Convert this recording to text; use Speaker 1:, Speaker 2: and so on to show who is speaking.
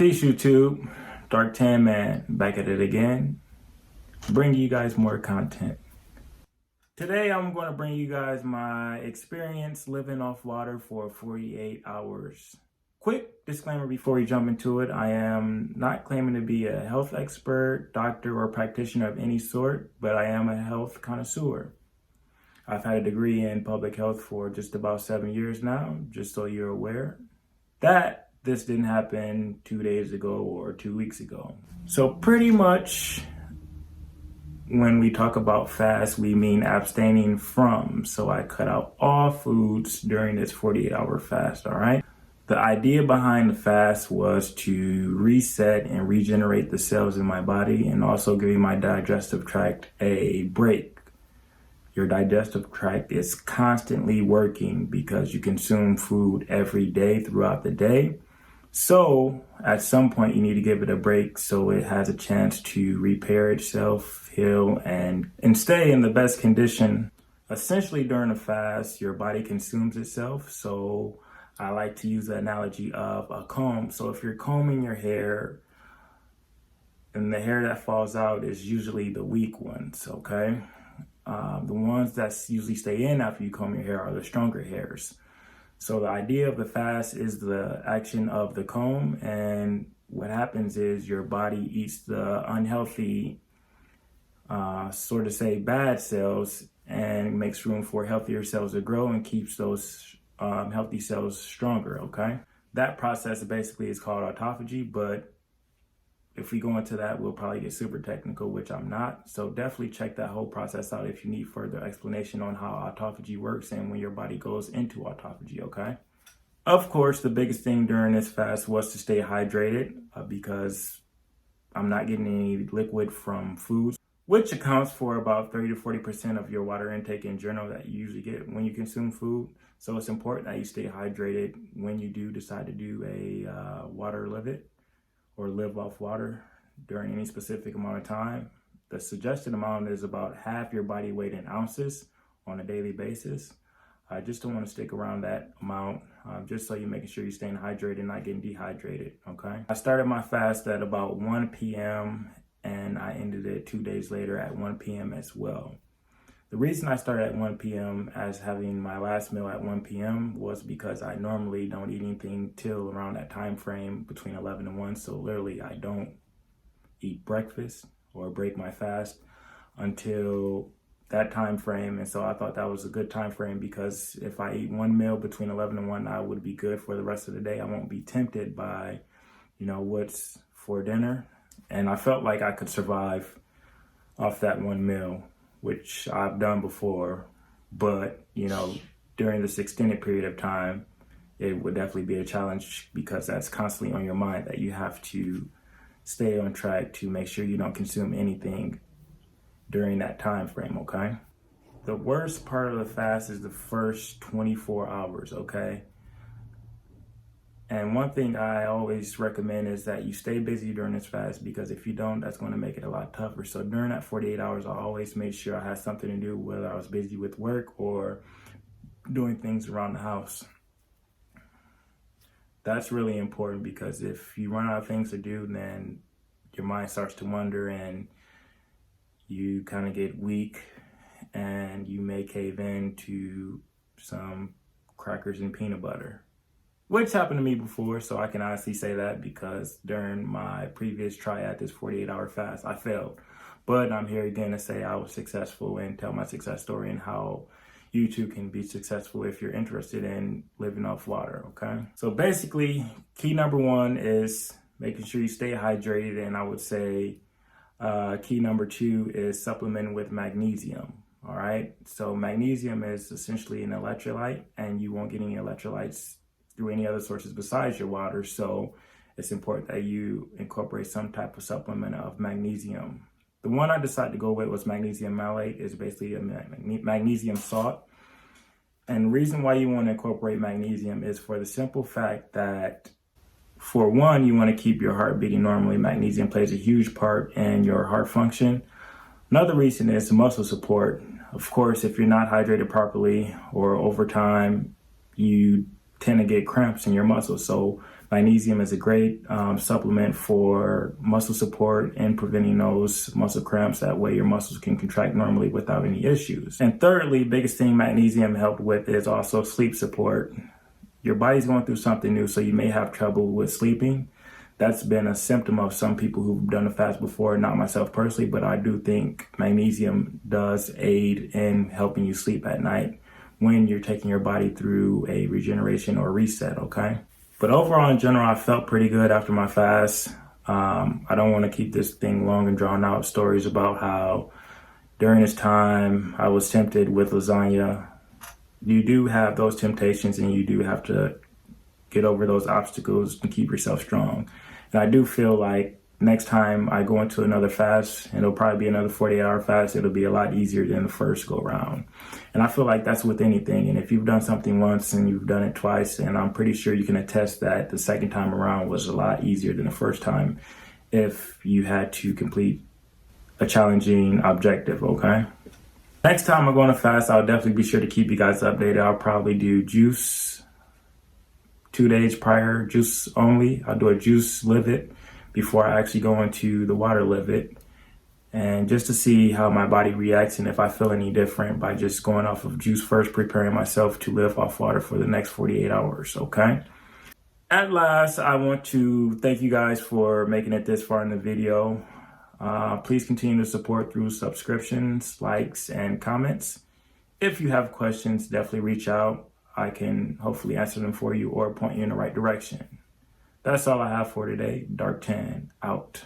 Speaker 1: Peace, YouTube. Dark Tan Man back at it again, bringing you guys more content. Today I'm going to bring you guys my experience living off water for 48 hours. Quick disclaimer before we jump into it, I am not claiming to be a health expert, doctor, or practitioner of any sort, but I am a health connoisseur. I've had a degree in public health for just about 7 years now, just so you're aware. This didn't happen 2 days ago or 2 weeks ago. So pretty much when we talk about fast, we mean abstaining from. So I cut out all foods during this 48-hour fast, all right? The idea behind the fast was to reset and regenerate the cells in my body and also giving my digestive tract a break. Your digestive tract is constantly working because you consume food every day throughout the day. So at some point you need to give it a break so it has a chance to repair itself, heal, and stay in the best condition. Essentially during a fast, your body consumes itself. So I like to use the analogy of a comb. So if you're combing your hair, and the hair that falls out is usually the weak ones, okay? The ones that usually stay in after you comb your hair are the stronger hairs. So the idea of the fast is the action of the comb, and what happens is your body eats the unhealthy, sort of say bad cells, and makes room for healthier cells to grow and keeps those healthy cells stronger, okay? That process basically is called autophagy, but if we go into that, we'll probably get super technical, which I'm not. So definitely check that whole process out if you need further explanation on how autophagy works and when your body goes into autophagy, okay? Of course, the biggest thing during this fast was to stay hydrated because I'm not getting any liquid from foods, which accounts for about 30 to 40% of your water intake in general that you usually get when you consume food. So it's important that you stay hydrated when you do decide to do a water limit or live off water during any specific amount of time. The suggested amount is about half your body weight in ounces on a daily basis. I just don't want to stick around that amount, just so you're making sure you're staying hydrated and not getting dehydrated, okay? I started my fast at about 1 p.m. and I ended it 2 days later at 1 p.m. as well. The reason I started at 1 p.m. as having my last meal at 1 p.m. was because I normally don't eat anything till around that time frame between 11 and 1. So literally I don't eat breakfast or break my fast until that time frame. And so I thought that was a good time frame because if I eat one meal between 11 and 1, I would be good for the rest of the day. I won't be tempted by, what's for dinner. And I felt like I could survive off that one meal, which I've done before, but, during this extended period of time, it would definitely be a challenge because that's constantly on your mind that you have to stay on track to make sure you don't consume anything during that time frame, okay? The worst part of the fast is the first 24 hours, okay? And one thing I always recommend is that you stay busy during this fast because if you don't, that's going to make it a lot tougher. So during that 48 hours, I always made sure I had something to do, whether I was busy with work or doing things around the house. That's really important because if you run out of things to do, then your mind starts to wander and you kind of get weak and you may cave in to some crackers and peanut butter, which happened to me before, so I can honestly say that because during my previous try at this 48-hour fast, I failed. But I'm here again to say I was successful and tell my success story and how you too can be successful if you're interested in living off water, okay? So basically, key number one is making sure you stay hydrated, and I would say key number two is supplementing with magnesium. All right, so magnesium is essentially an electrolyte, and you won't get any electrolytes through any other sources besides your water. So it's important that you incorporate some type of supplement of magnesium. The one I decided to go with was Magnesium Malate. It's basically a magnesium salt. And the reason why you want to incorporate magnesium is for the simple fact that, for one, you want to keep your heart beating normally. Magnesium plays a huge part in your heart function. Another reason is muscle support. Of course, if you're not hydrated properly or over time, you tend to get cramps in your muscles. So magnesium is a great supplement for muscle support and preventing those muscle cramps. That way your muscles can contract normally without any issues. And thirdly, biggest thing magnesium helped with is also sleep support. Your body's going through something new, so you may have trouble with sleeping. That's been a symptom of some people who've done a fast before, not myself personally, but I do think magnesium does aid in helping you sleep at night when you're taking your body through a regeneration or reset, okay? But overall, in general, I felt pretty good after my fast. I don't want to keep this thing long and drawn out. Stories about how during this time I was tempted with lasagna. You do have those temptations, and you do have to get over those obstacles and keep yourself strong. And I do feel like next time I go into another fast, and it'll probably be another 48-hour fast, it'll be a lot easier than the first go round. And I feel like that's with anything. And if you've done something once and you've done it twice, and I'm pretty sure you can attest that the second time around was a lot easier than the first time if you had to complete a challenging objective, okay? Next time I go on a fast, I'll definitely be sure to keep you guys updated. I'll probably do juice 2 days prior, juice only. I'll do a juice livid before I actually go into the water livid, and just to see how my body reacts and if I feel any different by just going off of juice first, preparing myself to live off water for the next 48 hours, okay? At last, I want to thank you guys for making it this far in the video. Please continue to support through subscriptions, likes, and comments. If you have questions, definitely reach out. I can hopefully answer them for you or point you in the right direction. That's all I have for today. Dark 10 out.